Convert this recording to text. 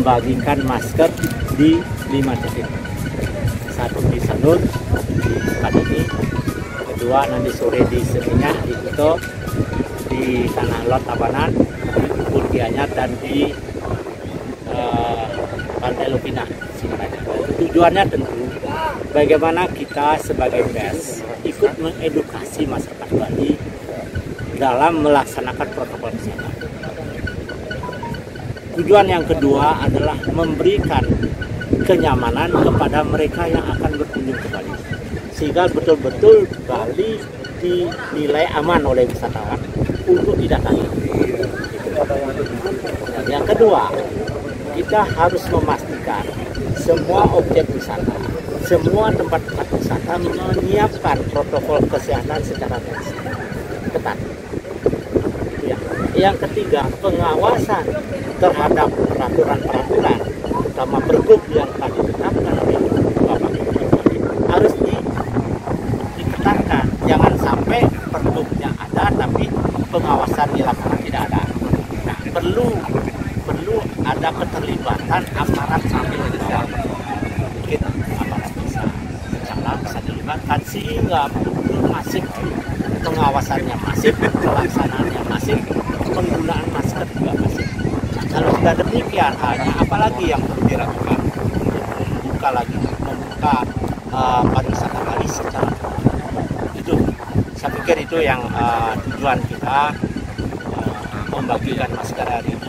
membagikan masker di 5 titik. Satu di Sanur, di Sukadini, kedua nanti sore di Seminyak, di Kuto, di Tanah Lot Tabanan, di Ubud Gianyar, dan di Pantai Lupina. Tujuannya tentu bagaimana kita sebagai pers ikut mengedukasi masyarakat Bali dalam melaksanakan protokol kesehatan. Tujuan yang kedua adalah memberikan kenyamanan kepada mereka yang akan berkunjung ke Bali, sehingga betul-betul Bali dinilai aman oleh wisatawan untuk didatangi. Dan yang kedua, kita harus memastikan semua objek wisata, semua tempat-tempat wisata menyiapkan protokol kesehatan secara ketat. Yang ketiga, pengawasan terhadap peraturan-peraturan, terutama pergub yang telah ditetapkan oleh Bapak Bupati harus diketatkan. Jangan sampai pergubnya ada tapi pengawasan di lapangan tidak ada. Nah, perlu ada keterlibatan aparat sambil desa. Mungkin aparat bisa dilibatkan sehingga masif pengawasannya masif, pelaksanaannya masif, penggunaan masker juga masif. Kalau sudah demikian, hanya apalagi yang perlu dilakukan untuk membuka pariwisata Bali secara itu. Saya pikir itu yang tujuan kita membagikan masker hari ini.